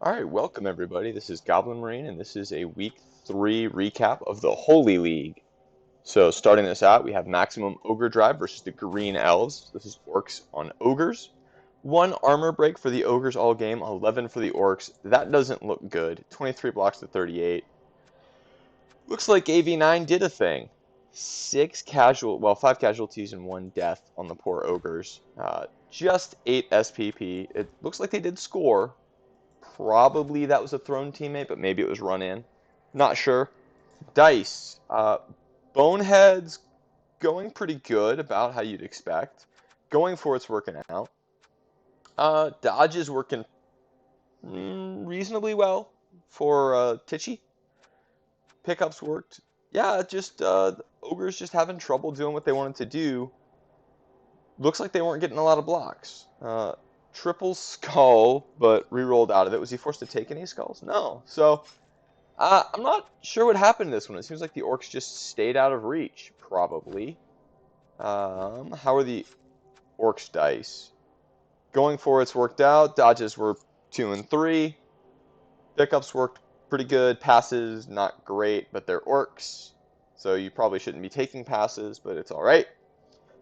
Alright, welcome everybody. This is Goblin Marine, and this is a Week 3 recap of the Holy League. So, starting this out, we have Maximum Ogre Drive versus the Green Elves. This is Orcs on Ogres. 1 armor break for the Ogres all game, 11 for the Orcs. That doesn't look good. 23 blocks to 38. Looks like AV9 did a thing. 5 casualties and 1 death on the poor Ogres. Just 8 SPP. It looks like they did score. Probably that was a thrown teammate, but maybe it was run in. Not sure. Dice. Bonehead's going pretty good, about how you'd expect. Going for it's working out. Dodge is working reasonably well for Titchy. Pickups worked. Yeah, just Ogre's just having trouble doing what they wanted to do. Looks like they weren't getting a lot of blocks. Triple skull, but re-rolled out of it. Was he forced to take any skulls? No. So I'm not sure what happened to this one. It seems like the orcs just stayed out of reach, probably. How are the orcs dice? Going for it's worked out. Dodges were 2 and 3. Pickups worked pretty good. Passes, not great, but they're orcs. So you probably shouldn't be taking passes, but it's all right.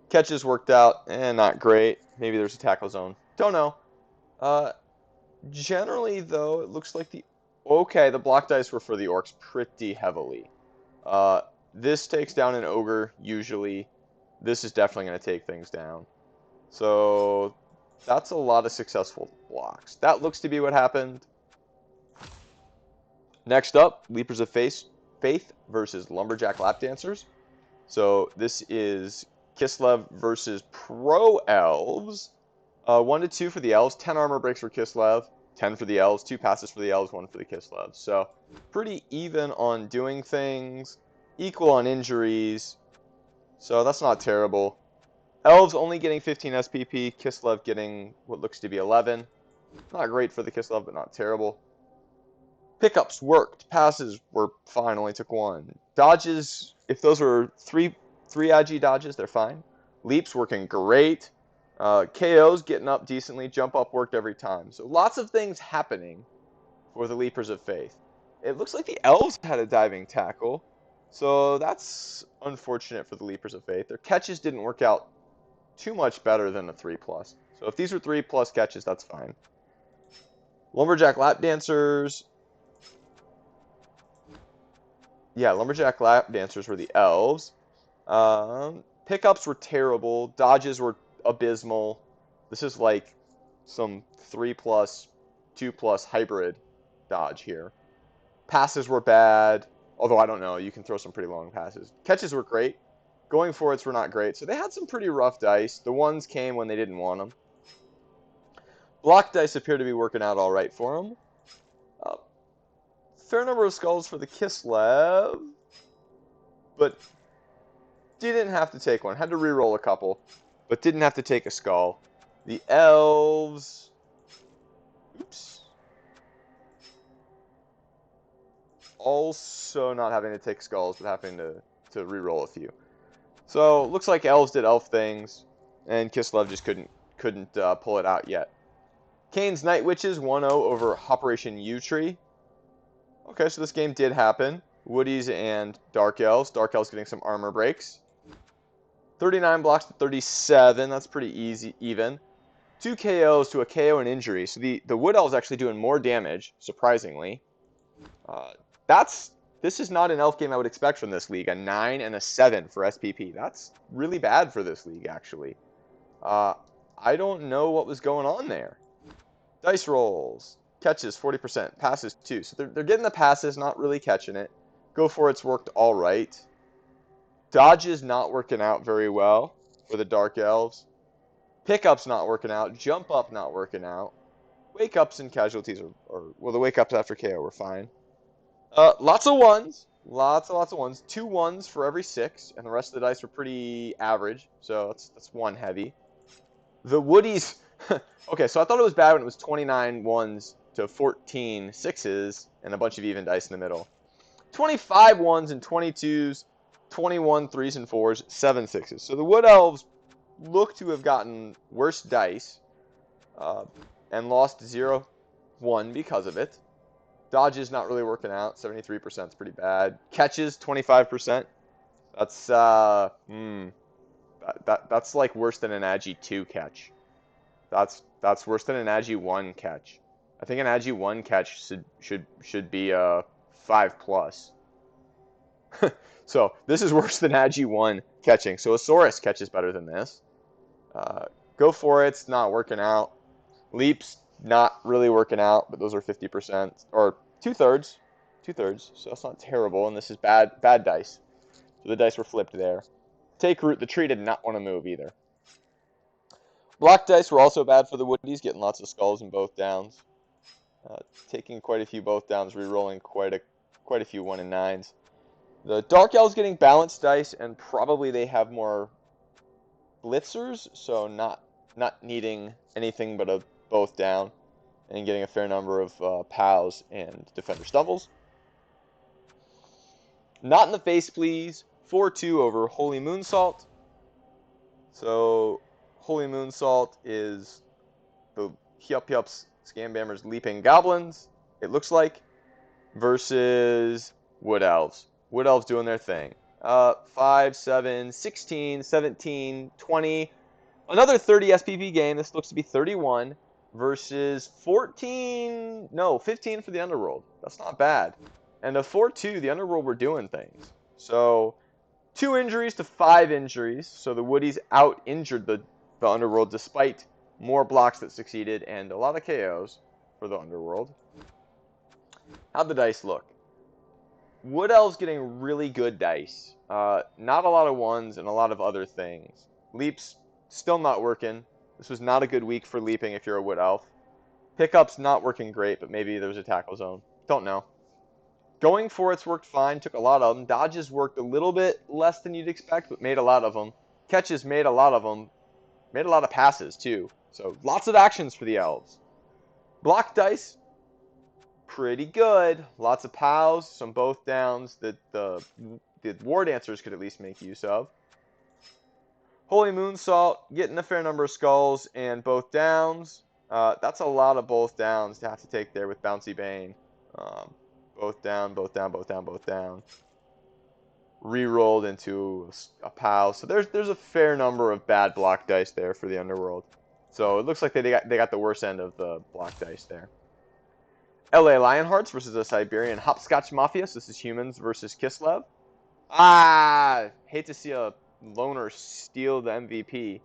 Catches worked out, not great. Maybe there's a tackle zone. Don't know. Generally, though, it looks like the block dice were for the orcs pretty heavily. This takes down an ogre, usually. This is definitely going to take things down. So, that's a lot of successful blocks. That looks to be what happened. Next up, Leapers of Faith versus Lumberjack Lap Dancers. So, this is Kislev versus Pro Elves. 1 to 2 for the Elves, 10 armor breaks for Kislev, 10 for the Elves, 2 passes for the Elves, 1 for the Kislev. So pretty even on doing things, equal on injuries, so that's not terrible. Elves only getting 15 SPP, Kislev getting what looks to be 11. Not great for the Kislev, but not terrible. Pickups worked, passes were fine, only took 1. Dodges, if those were 3 IG dodges, they're fine. Leaps working great. KOs getting up decently, jump up worked every time. So lots of things happening for the Leapers of Faith. It looks like the Elves had a diving tackle, so that's unfortunate for the Leapers of Faith. Their catches didn't work out too much better than a 3+. So if these were 3+ catches, that's fine. Lumberjack Lap Dancers. Yeah, Lumberjack Lap Dancers were the Elves. Pickups were terrible. Dodges were abysmal. This is like some 3+, 2+ hybrid dodge here. Passes were bad, although I don't know. You can throw some pretty long passes. Catches were great. Going for it's were not great. So they had some pretty rough dice. The ones came when they didn't want them. Block dice appear to be working out all right for them. Fair number of skulls for the Kislev, but didn't have to take one. Had to re-roll a couple, but didn't have to take a skull. The Elves, oops, also not having to take skulls, but having to re-roll a few. So looks like Elves did elf things, and Kislev just couldn't pull it out yet. Kane's Night Witches 1-0 over Operation U-Tree. Okay, so this game did happen. Woodies and Dark Elves. Dark Elves getting some armor breaks. 39 blocks to 37. That's pretty easy, even. 2 KOs to a KO and injury. So the Wood Elves actually doing more damage, surprisingly. This is not an elf game I would expect from this league. A 9 and a 7 for SPP. That's really bad for this league, actually. I don't know what was going on there. Dice rolls. Catches 40%, passes 2. So they're getting the passes, not really catching it. Go for it's worked all right. Dodges not working out very well for the Dark Elves. Pickups not working out. Jump up not working out. Wake ups and casualties well, the wake ups after KO were fine. Lots of ones. Lots of ones. 2 ones for every 6, and the rest of the dice were pretty average. So that's 1 heavy. The Woodies. Okay, so I thought it was bad when it was 29 ones to 14 sixes and a bunch of even dice in the middle. 25 ones and 22s, 21 threes and fours, 7 sixes. So the Wood Elves look to have gotten worse dice and lost 0 1 because of it. Dodges not really working out. 73% is pretty bad. Catches 25%. That's that's like worse than an Agi 2 catch. That's worse than an Agi 1 catch. I think an Agi 1 catch should be 5 plus. So this is worse than Agi 1 catching. So Asaurus catches better than this. Go for it's not working out. Leaps not really working out, but those are 50% or 2/3, 2/3. So that's not terrible. And this is bad dice. So the dice were flipped there. Take root. The tree did not want to move either. Block dice were also bad for the woodies, getting lots of skulls in both downs. Taking quite a few both downs, re-rolling quite a few 1 and 9s. The Dark Elves getting balanced dice, and probably they have more blitzers, so not needing anything but a both down, and getting a fair number of POWs and Defender Stumbles. Not in the face, please. 4-2 over Holy Moonsault. So Holy Moonsault is the Hyup Scambammers Leaping Goblins, it looks like, versus Wood Elves. Wood Elves doing their thing. 5, 7, 16, 17, 20. Another 30 SPP game. This looks to be 31 versus 14. No, 15 for the Underworld. That's not bad. And a 4-2, the Underworld were doing things. So 2 injuries to 5 injuries. So the Woodies out-injured the Underworld despite more blocks that succeeded and a lot of KOs for the Underworld. How'd the dice look? Wood Elves getting really good dice. Not a lot of 1s and a lot of other things. Leaps still not working. This was not a good week for leaping if you're a Wood Elf. Pickups not working great, but maybe there was a tackle zone. Don't know. Going for it's worked fine. Took a lot of them. Dodges worked a little bit less than you'd expect, but made a lot of them. Catches made a lot of them. Made a lot of passes too. So lots of actions for the Elves. Block dice, pretty good. Lots of POWs, some both downs that the War Dancers could at least make use of. Holy Moonsault, getting a fair number of skulls and both downs. That's a lot of both downs to have to take there with Bouncy Bane. Both down, both down, both down, both down. Re-rolled into a POW. So there's a fair number of bad block dice there for the Underworld. So it looks like they got the worst end of the block dice there. LA Lionhearts versus a Siberian Hopscotch Mafia. So this is humans versus Kislev. Hate to see a loner steal the MVP,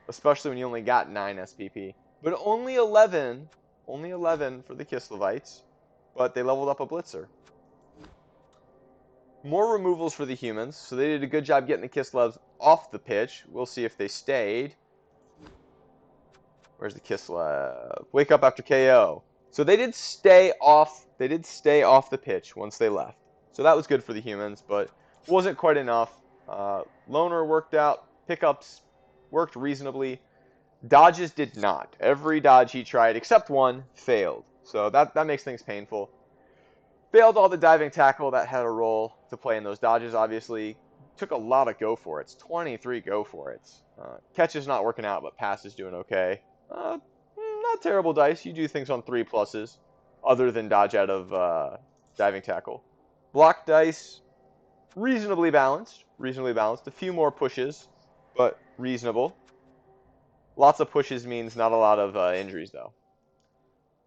especially when you only got 9 SPP. But only 11 for the Kislevites, but they leveled up a Blitzer. More removals for the humans, so they did a good job getting the Kislevs off the pitch. We'll see if they stayed. Where's the Kislev? Wake up after KO. So they did stay off the pitch once they left. So that was good for the humans, but wasn't quite enough. Loner worked out. Pickups worked reasonably. Dodges did not. Every dodge he tried, except one, failed. So that makes things painful. Failed all the diving tackle that had a role to play in those dodges, obviously. Took a lot of go-for-its. 23 go-for-its. Catches not working out, but passes doing okay. Not terrible dice. You do things on 3 pluses, other than dodge out of diving tackle. Block dice, reasonably balanced. A few more pushes, but reasonable. Lots of pushes means not a lot of injuries, though.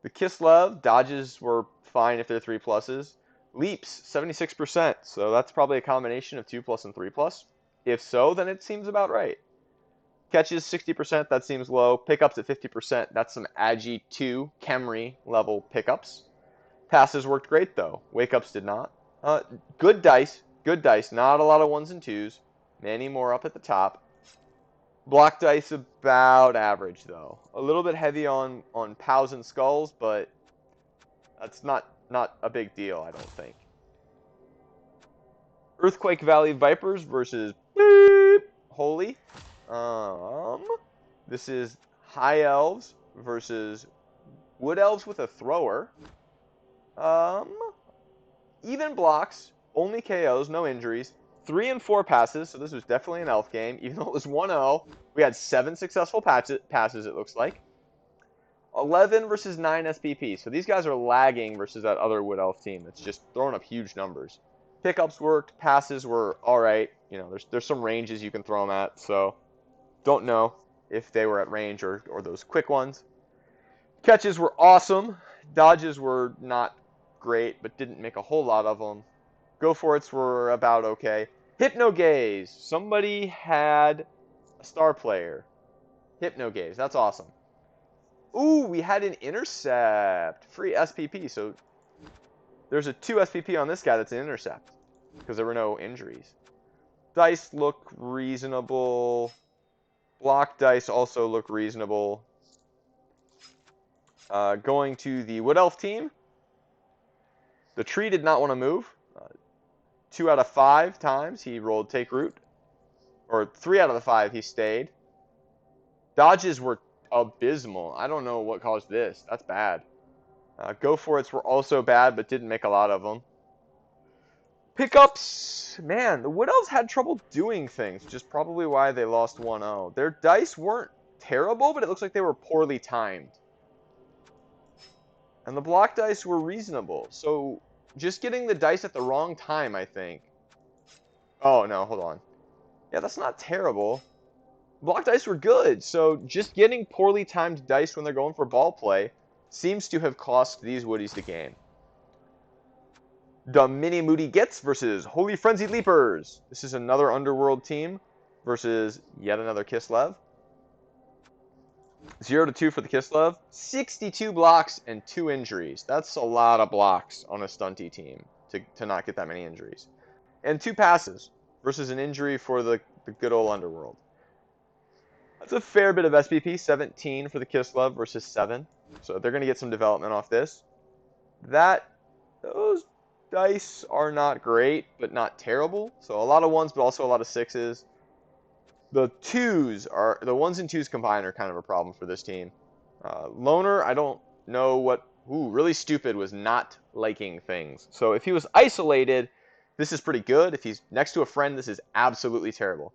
The Kislev, dodges were fine if they're 3 pluses. Leaps, 76%, so that's probably a combination of 2 plus and 3 plus. If so, then it seems about right. Catches, 60%, that seems low. Pickups at 50%, that's some Agi 2 Khemri level pickups. Passes worked great, though. Wake-ups did not. Good dice, not a lot of 1s and 2s. Many more up at the top. Block dice about average, though. A little bit heavy on POWs and skulls, but that's not a big deal, I don't think. Earthquake Valley Vipers versus Holy. This is High Elves versus Wood Elves with a thrower. Even blocks, only KOs, no injuries. 3 and 4 passes, so this was definitely an elf game. Even though it was 1-0, we had 7 successful passes, it looks like. 11 versus 9 SPP. So these guys are lagging versus that other Wood Elf team that's just throwing up huge numbers. Pickups worked, passes were all right. You know, there's some ranges you can throw them at, so don't know if they were at range or those quick ones. Catches were awesome. Dodges were not great, but didn't make a whole lot of them. Go for it's were about okay. Hypno Gaze. Somebody had a star player. Hypno Gaze. That's awesome. Ooh, we had an intercept. Free SPP. So there's a 2 SPP on this guy that's an intercept because there were no injuries. Dice look reasonable. Block dice also look reasonable. Going to the Wood Elf team. The tree did not want to move. 2 out of 5 times he rolled take root. Or 3 out of the 5 he stayed. Dodges were abysmal. I don't know what caused this. That's bad. Go for it's were also bad, but didn't make a lot of them. Pickups, man, the Wood Elves had trouble doing things, which is probably why they lost 1-0. Their dice weren't terrible, but it looks like they were poorly timed. And the block dice were reasonable. So just getting the dice at the wrong time, I think. Oh, no, hold on. Yeah, that's not terrible. Block dice were good. So just getting poorly timed dice when they're going for ball play seems to have cost these Woodies the game. The Mini Moody Gets versus Holy Frenzied Leapers. This is another Underworld team versus yet another Kislev. 0-2 for the Kislev. 62 blocks and 2 injuries. That's a lot of blocks on a stunty team to not get that many injuries. And 2 passes versus an injury for the good old Underworld. That's a fair bit of SPP. 17 for the Kislev versus 7. So they're going to get some development off this. Those dice are not great, but not terrible. So a lot of 1s, but also a lot of 6s. The 1s and 2s combined are kind of a problem for this team. Loner, I don't know what. Ooh, really stupid was not liking things. So if he was isolated, this is pretty good. If he's next to a friend, this is absolutely terrible.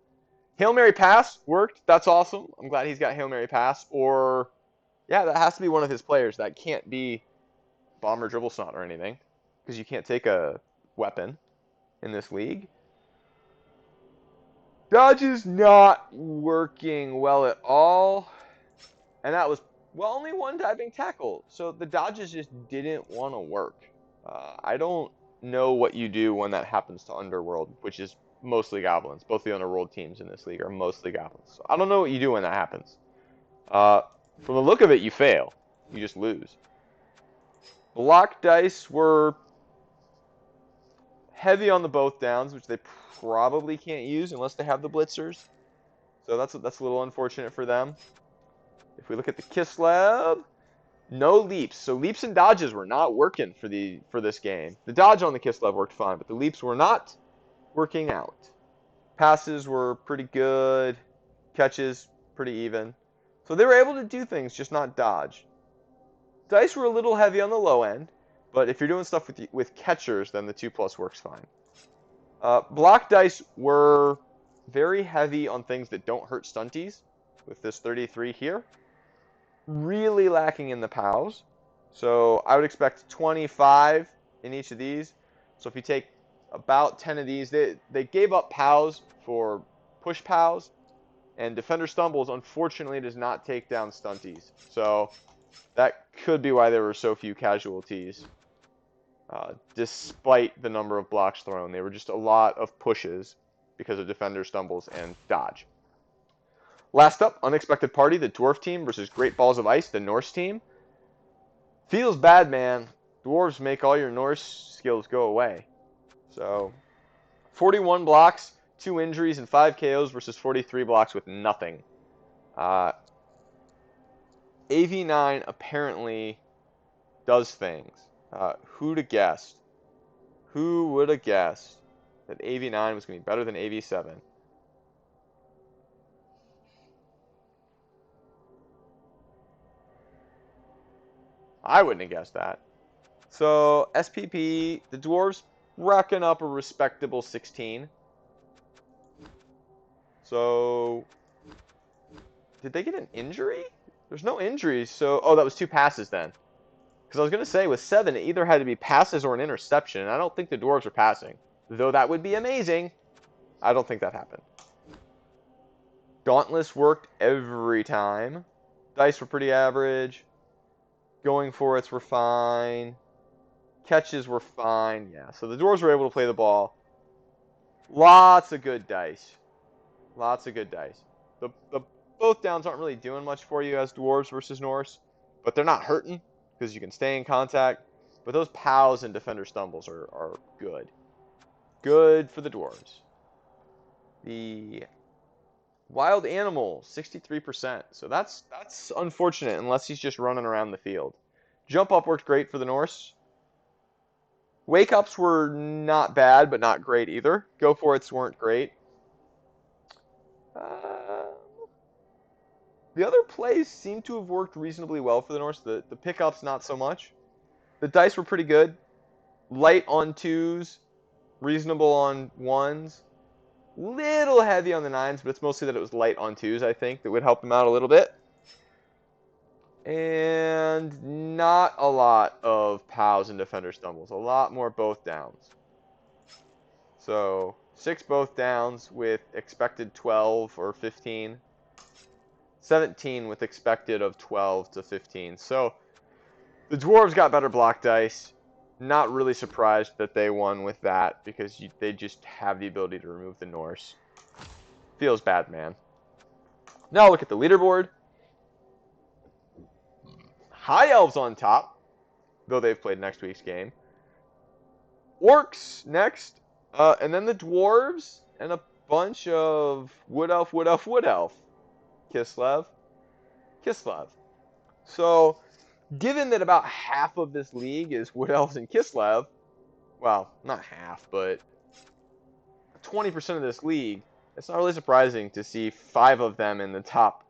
Hail Mary Pass worked. That's awesome. I'm glad he's got Hail Mary Pass. Or, yeah, that has to be one of his players. That can't be Bomber Dribble Snot or anything, because you can't take a weapon in this league. Dodge is not working well at all. And that was, well, only 1 diving tackle. So the dodges just didn't want to work. I don't know what you do when that happens to Underworld, which is mostly goblins. Both the Underworld teams in this league are mostly goblins. So I don't know what you do when that happens. From the look of it, you fail. You just lose. Block dice were heavy on the both downs, which they probably can't use unless they have the blitzers. So that's a little unfortunate for them. If we look at the Kislev, no leaps. So leaps and dodges were not working for this game. The dodge on the Kislev worked fine, but the leaps were not working out. Passes were pretty good. Catches pretty even. So they were able to do things, just not dodge. Dice were a little heavy on the low end, but if you're doing stuff with catchers, then the 2+ works fine. Block dice were very heavy on things that don't hurt stunties, with this 33 here. Really lacking in the POWs. So I would expect 25 in each of these. So if you take about 10 of these, they gave up POWs for push POWs, and Defender Stumbles, unfortunately, does not take down stunties. So that could be why there were so few casualties. Despite the number of blocks thrown, they were just a lot of pushes because of Defender Stumbles and dodge. Last up, Unexpected Party, the Dwarf team versus Great Balls of Ice, the Norse team. Feels bad, man. Dwarves make all your Norse skills go away. So, 41 blocks, 2 injuries, and 5 KOs versus 43 blocks with nothing. AV9 apparently does things. Who'd have guessed? Who would have guessed that AV9 was going to be better than AV7? I wouldn't have guessed that. So, SPP, the Dwarves racking up a respectable 16. So, did they get an injury? There's no injuries, so... Oh, that was 2 passes then. Because I was going to say, with 7, it either had to be passes or an interception, and I don't think the Dwarves were passing. Though that would be amazing. I don't think that happened. Dauntless worked every time. Dice were pretty average. Going for it's were fine. Catches were fine. Yeah, so the Dwarves were able to play the ball. Lots of good dice. Lots of good dice. The both downs aren't really doing much for you as Dwarves versus Norse, but they're not hurting because you can stay in contact. But those POWs and Defender Stumbles are good. Good for the Dwarves. The Wild Animal, 63%. So that's unfortunate unless he's just running around the field. Jump Up worked great for the Norse. Wake Ups were not bad, but not great either. Go For It's weren't great. The other plays seem to have worked reasonably well for the Norse. The pickups, not so much. The dice were pretty good. Light on 2s, reasonable on 1s. Little heavy on the 9s, but it's mostly that it was light on 2s, I think, that would help them out a little bit. And not a lot of POWs and Defender Stumbles. A lot more both downs. So 6 both downs with expected 12 or 15. 17 with expected of 12 to 15. So the Dwarves got better block dice. Not really surprised that they won with that because they just have the ability to remove the Norse. Feels bad, man. Now look at the leaderboard. High Elves on top, though they've played next week's game. Orcs next, and then the Dwarves, and a bunch of Wood Elf, Wood Elf, Wood Elf. Kislev. So, given that about half of this league is Wood Elves and Kislev, well, not half, but 20% of this league, it's not really surprising to see 5 of them in the top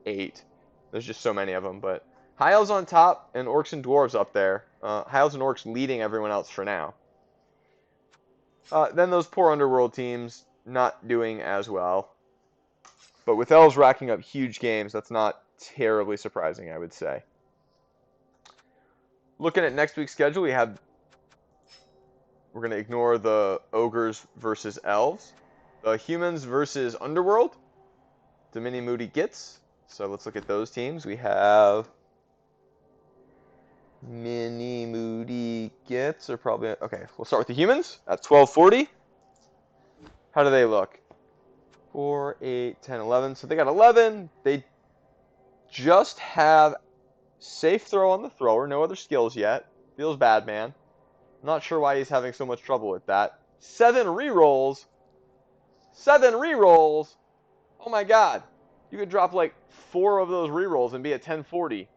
8. There's just so many of them, but High Elves on top and Orcs and Dwarves up there. High Elves and Orcs leading everyone else for now. Then those poor Underworld teams not doing as well. But with Elves racking up huge games, that's not terribly surprising, I would say. Looking at next week's schedule, we're going to ignore the Ogres versus Elves. The Humans versus Underworld. The Mini Moody Gits. So let's look at those teams. We have Mini Moody Gits are probably... Okay, we'll start with the Humans at 1240. How do they look? 4, 8, 10, 11. So they got 11. They just have safe throw on the thrower. No other skills yet. Feels bad, man. Not sure why he's having so much trouble with that. 7 rerolls. 7 rerolls. Oh my god. You could drop like 4 of those rerolls and be at 1040.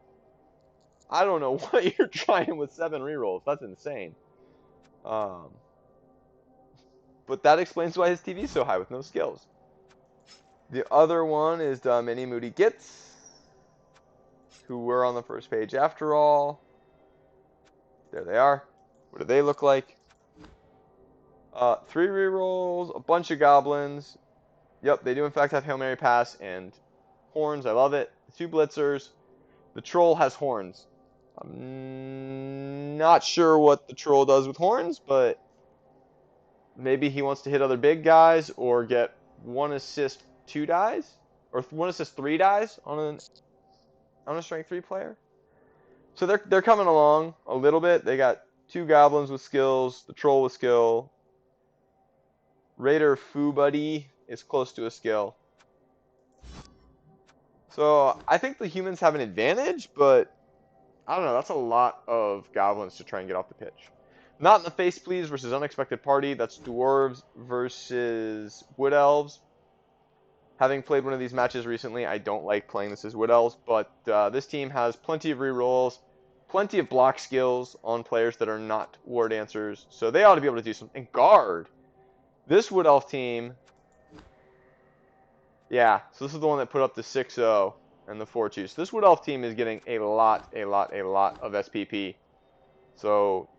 I don't know what you're trying with 7 rerolls. That's insane. But that explains why his TV is so high with no skills. The other one is the Mini Moody Gits, who were on the first page after all. There they are. What do they look like? 3 rerolls, a bunch of goblins. Yep, they do in fact have Hail Mary Pass and horns. I love it. 2 blitzers. The troll has horns. I'm not sure what the troll does with horns, but maybe he wants to hit other big guys or get 1 assist 2 dies, or 1 assist 3 dies on a strength 3 player. So they're coming along a little bit. They got 2 goblins with skills, the troll with skill. Raider Foo Buddy is close to a skill. So I think the Humans have an advantage, but I don't know. That's a lot of goblins to try and get off the pitch. Not in the Face Please versus Unexpected Party. That's Dwarves versus Wood Elves. Having played one of these matches recently, I don't like playing this as Wood Elves, but this team has plenty of rerolls, plenty of block skills on players that are not War Dancers, so they ought to be able to do something. Guard! This Wood Elf team, yeah, so this is the one that put up the 6-0 and the 4-2. So this Wood Elf team is getting a lot of SPP. So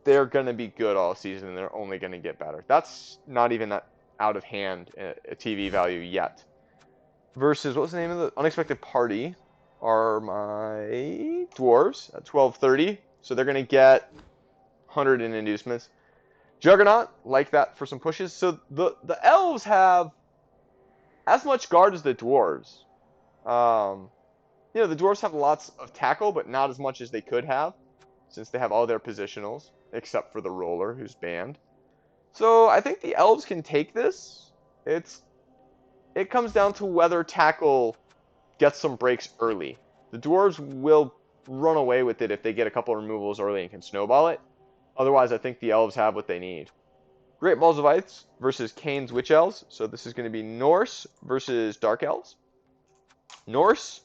they're going to be good all season, and they're only going to get better. That's not even that out of hand a TV value yet. versus, what was the name of the unexpected party, are my dwarves at 1230. So they're going to get 100 in inducements. Juggernaut, like that for some pushes. So the elves have as much guard as the dwarves. Um, the dwarves have lots of tackle, but not as much as they could have, since they have all their positionals, except for the roller, who's banned. So I think the elves can take this. It comes down to whether tackle gets some breaks early. The dwarves will run away with it if they get a couple removals early and can snowball it. Otherwise, I think the elves have what they need. Great Balls of Ice versus Kane's Witch Elves. So this is going to be Norse versus Dark Elves. Norse,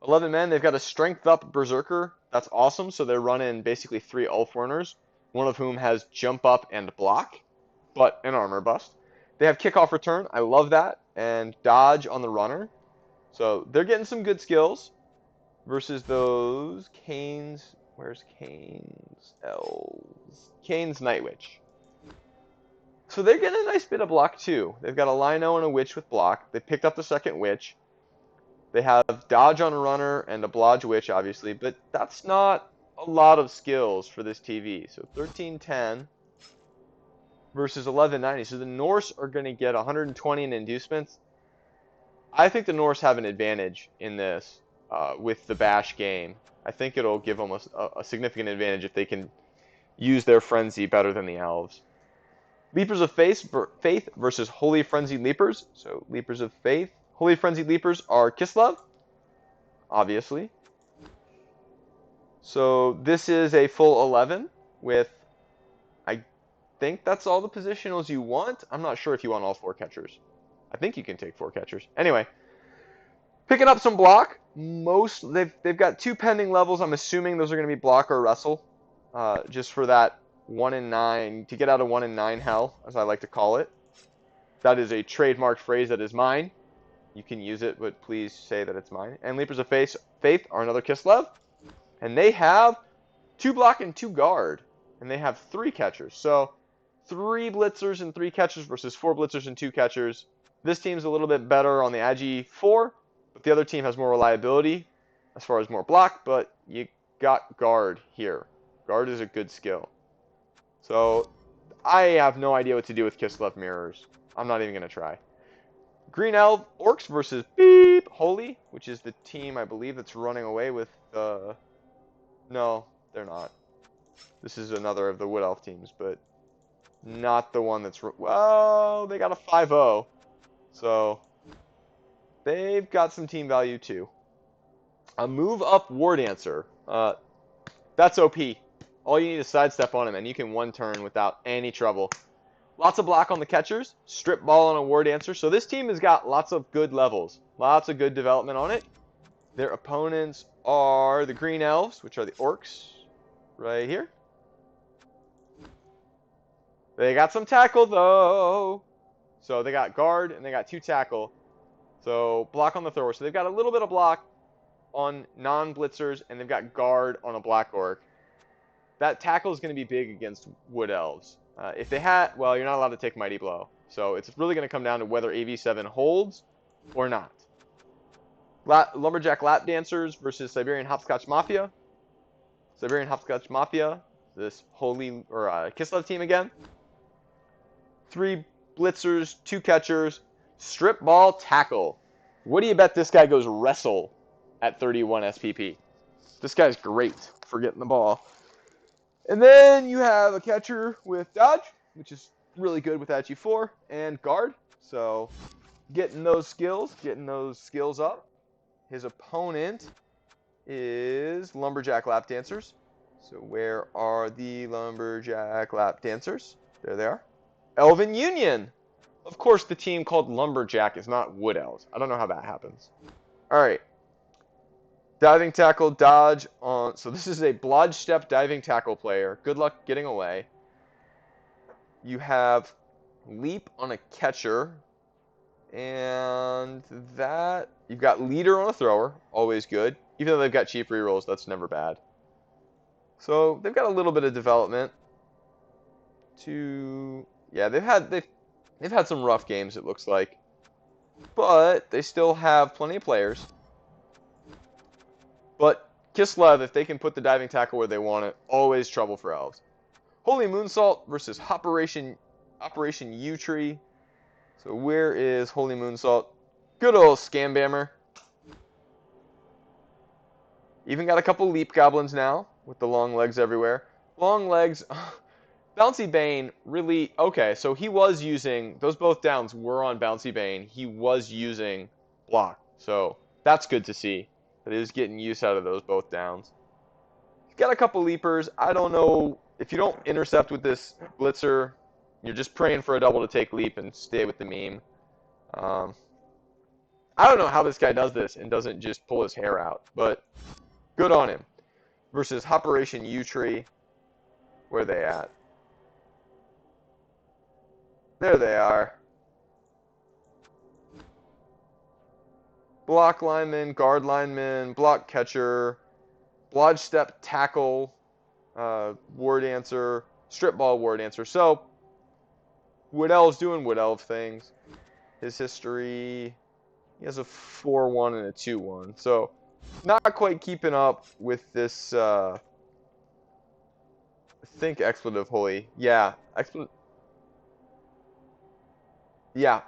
11 men. They've got a Strength Up Berserker. That's awesome. So they're running basically 3 Ulfwereners, one of whom has Jump Up and Block, but an Armor Bust. They have Kickoff Return. I love that. And Dodge on the Runner. So they're getting some good skills versus those Kane's. Where's Kane's Elves? Kane's Night Witch. So they're getting a nice bit of block too. They've got a Lino and a Witch with block. They picked up the second Witch. They have Dodge on a Runner and a Blodge Witch, obviously, but that's not a lot of skills for this TV. So 1310 versus 1190. So the Norse are going to get 120 in inducements. I think the Norse have an advantage in this with the Bash game. I think it'll give them a significant advantage if they can use their Frenzy better than the Elves. Leapers of Faith versus Holy Frenzied Leapers. So Leapers of Faith. Holy Frenzied Leapers are Kislev, obviously. So this is a full 11 with, I think that's all the positionals you want. I'm not sure if you want all 4 catchers. I think you can take 4 catchers. Anyway, picking up some block. They've got 2 pending levels. I'm assuming those are going to be block or wrestle, just for that 1 in 9 to get out of 1 in 9 hell, as I like to call it. That is a trademarked phrase that is mine. You can use it, but please say that it's mine. And Leapers of Faith are another Kislev, and they have 2 block and 2 guard, and they have 3 catchers. So 3 blitzers and 3 catchers versus 4 blitzers and 2 catchers. This team's a little bit better on the Agi 4, but the other team has more reliability as far as more block, but you got guard here. Guard is a good skill. So I have no idea what to do with Kislev mirrors. I'm not even going to try. Green Elf Orcs versus Beep Holy, which is the team I believe that's running away with no, they're not. This is another of the Wood Elf teams, but not the one that's well, they got a 5-0. So they've got some team value too. A Move Up War Dancer. That's OP. All you need is sidestep on him, and you can 1 turn without any trouble. Lots of block on the catchers. Strip Ball on a War Dancer. So this team has got lots of good levels. Lots of good development on it. Their opponents are the Green Elves, which are the Orcs. Right here. They got some tackle, though. So they got guard, and they got 2 tackle. So block on the thrower. So they've got a little bit of block on non-blitzers, and they've got guard on a Black Orc. That tackle is going to be big against Wood Elves. If they had, well, you're not allowed to take Mighty Blow. So it's really going to come down to whether AV7 holds or not. Lumberjack Lap Dancers versus Siberian Hopscotch Mafia. Siberian Hopscotch Mafia, this Holy or Kislev team again. 3 blitzers, 2 catchers, strip ball, tackle. What do you bet this guy goes wrestle at 31 SPP? This guy's great for getting the ball. And then you have a catcher with dodge, which is really good with Agi 4, and guard. So getting those skills up. His opponent is Lumberjack Lap Dancers. So where are the Lumberjack Lap Dancers? There they are. Elven Union. Of course, the team called Lumberjack is not Wood Elves. I don't know how that happens. All right. Diving tackle, dodge on. So this is a Blodge Step diving tackle player. Good luck getting away. You have leap on a catcher. And that, you've got leader on a thrower. Always good. Even though they've got cheap rerolls, that's never bad. So they've got a little bit of development. Yeah, they've had some rough games, it looks like. but they still have plenty of players. But Kislev, if they can put the diving tackle where they want it, always trouble for elves. Holy Moonsault versus Operation U Tree. So where is Holy Moonsault? Good old Scambammer. Even got a couple leap goblins now with the long legs everywhere. Long legs. Bouncy Bane really okay. So he was using those both downs were on Bouncy Bane. He was using block, so that's good to see that he was getting use out of those both downs. He's got a couple leapers. I don't know if you don't intercept with this blitzer, you're just praying for a double to take leap and stay with the meme. I don't know how this guy does this and doesn't just pull his hair out, but good on him. Versus Operation U Tree. Where are they at? There they are. Block lineman, guard lineman, block catcher, blodge step tackle, war dancer, strip ball war dancer. So, Wood Elves doing Wood Elf things. His history, he has a 4-1 and a 2-1. So, not quite keeping up with this, I think Expletive Holy. Yeah, yeah.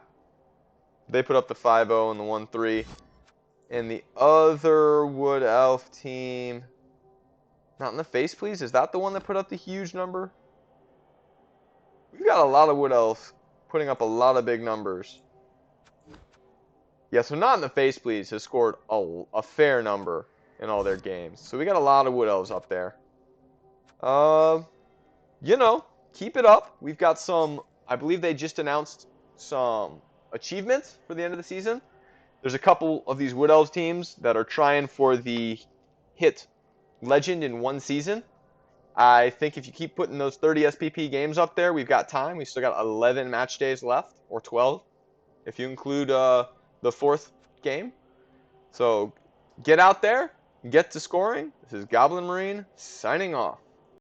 They put up the 5-0 and the 1-3. And the other Wood Elf team, not in the face, please. Is that the one that put up the huge number? We've got a lot of Wood Elves putting up a lot of big numbers. Yeah, so not in the face, please, has scored a fair number in all their games. So we got a lot of Wood Elves up there. You know, keep it up. We've got some, I believe they just announced some achievements for the end of the season. There's a couple of these Wood Elves teams that are trying for the hit legend in one season. I think if you keep putting those 30 SPP games up there, we've got time. We've still got 11 match days left, or 12, if you include the fourth game. So get out there, get to scoring. This is Goblin Marine signing off.